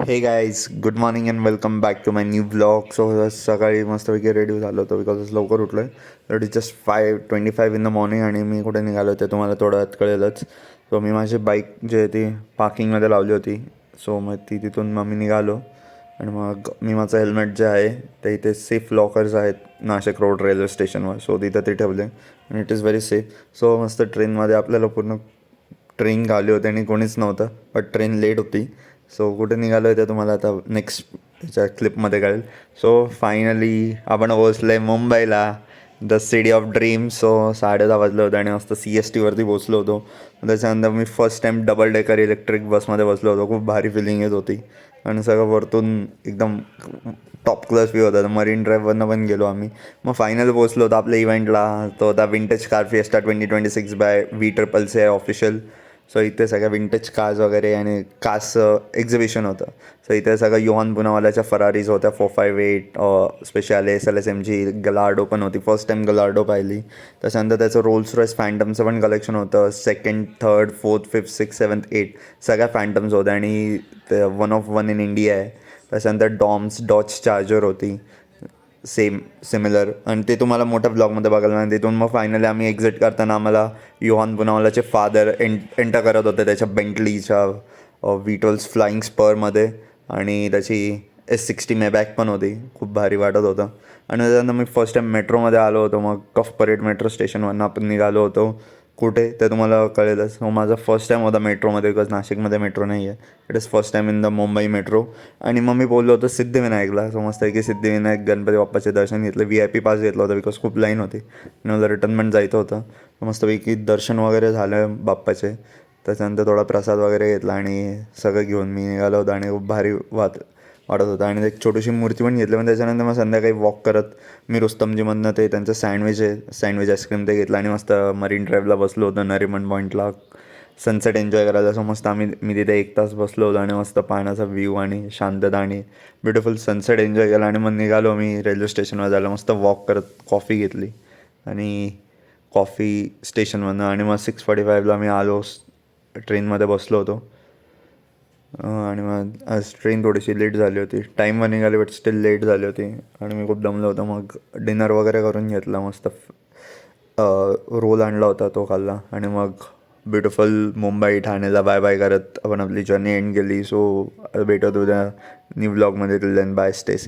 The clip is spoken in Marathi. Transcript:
हे guys, good morning and welcome back to my new blog. So सकाळी मस्तपैकी रेडी झालो होतो बिकॉज लवकर उठलो आहे. तर it just 5:25 in the morning आणि मी कुठे निघालो ते तुम्हाला थोडं वेळात कळेलच. सो मी माझी बाईक जी आहे ती पार्किंगमध्ये लावली होती. सो मग तिथून मी निघालो आणि मग मी माझं हेल्मेट जे आहे ते इथे सेफ लॉकर्स आहेत नाशिक रोड रेल्वे स्टेशनवर. सो तिथं ते ठेवले आणि it is very safe. So मस्त ट्रेनमध्ये आपल्याला पूर्ण ट्रेन गावली होती आणि कोणीच नव्हतं, बट ट्रेन लेट होती. सो कुठे निघालो आहे ते तुम्हाला आता नेक्स्ट ह्याच्या क्लिपमध्ये कळेल. सो फायनली आपण पोहोचलो आहे मुंबईला, the city of dreams. So 10:30 वाजले होते आणि मस्त CSTवरती पोचलो होतो. त्याच्यानंतर मी first time double decker electric बसमध्ये बसलो होतो. खूप भारी फिलिंग येत होती आणि सगळं वरतून एकदम टॉप क्लास व्यू होता. मरीन ड्राईव्हवरनं पण गेलो आम्ही. मग फायनल पोचलो होतो आपल्या इव्हेंटला. तो होता vintage car fiesta 2026 by V-CCC official. So इथे सगळ्या विंटेज कार्स वगैरे आणि कार्सचं एक्झिबिशन होतं. सो इथे सगळं योहान पुनावाल्याच्या फरारीज होत्या 458 स्पेशाले SLS-MG गलार्डो पण होती. फर्स्ट टाईम गलार्डो पाहिली. त्याच्यानंतर त्याचं रोल्स रॉयस फॅन्टमचं पण कलेक्शन होतं. 2nd, 3rd, 4th, 5th, 6th, 7th, 8th सगळ्या फॅन्टम्स होत्या आणि ते 1 of 1 इन इंडिया आहे. त्याच्यानंतर डॉज चार्जर होती सिमिलर, आणि ते तुम्हाला मोठ्या ब्लॉगमध्ये बघायला मिळेल. तिथून मग फायनली आम्ही एक्झिट करताना आम्हाला योहान पुनावालाचे फादर एंटर करत होते त्याच्या बेंटलीच्या V12 फ्लाइंग स्परमध्ये, आणि त्याची S60 मेबॅक पण होती. खूप भारी वाटत होतं. आणि त्याच्यानंतर मी फर्स्ट टाईम मेट्रोमध्ये आलो होतो. मग कफ परेड मेट्रो स्टेशनवरनं आपण निघालो होतो. कुठे ते तुम्हाला कळेलच. मग माझा फर्स्ट टाईम होता मेट्रोमध्ये, बिकॉज नाशिकमध्ये मेट्रो नाही आहे. It is first time in the Mumbai metro. आणि मग मी बोललो होतो सिद्धिविनायकला. समजतं की सिद्धिविनायक गणपती बाप्पाचे दर्शन घेतलं. VIP पास घेतला होता बिकॉज खूप लाईन होती आणि मला रिटर्न पण जायचं होतं. मस्तपैकी दर्शन वगैरे झालं बाप्पाचे. त्याच्यानंतर थोडा प्रसाद वगैरे घेतला आणि सगळं घेऊन मी निघालो होतो आणि खूप भारी वाटत होता. आणि एक छोटीशी मूर्ती पण घेतली. पण त्याच्यानंतर मग संध्याकाळी वॉक करत मी रुस्तमजीमधनं ते त्यांचं सँडविच आईस्क्रीम ते घेतलं आणि मस्त मरीन ड्राईव्हला बसलो होतो. नरिमन पॉईंटला सनसेट एन्जॉय करायला. सो मस्त मी तिथे 1 तास बसलो होतो आणि मस्त पाण्याचा व्ह्यू आणि शांतता आणि ब्युटिफुल सनसेट एन्जॉय केला. आणि मग निघालो मी रेल्वे स्टेशनवर जायला. मस्त वॉक करत कॉफी घेतली आणि कॉफी स्टेशनमधनं. आणि मग 6:45ला मी आलो, ट्रेनमध्ये बसलो होतो. आणि मग आज ट्रेन थोडीशी लेट झाली होती. टाईमवर निघाली बट स्टील लेट झाली होती आणि मी खूप दमलो होतो. मग डिनर वगैरे करून घेतला. मस्त रोल आणला होता, तो खाल्ला. आणि मग ब्युटिफुल मुंबई ठाणेला बाय बाय करत आपण आपली जर्नी एंड केली. सो भेटत उद्या न्यू ब्लॉगमध्ये. Till then bye, stay safe.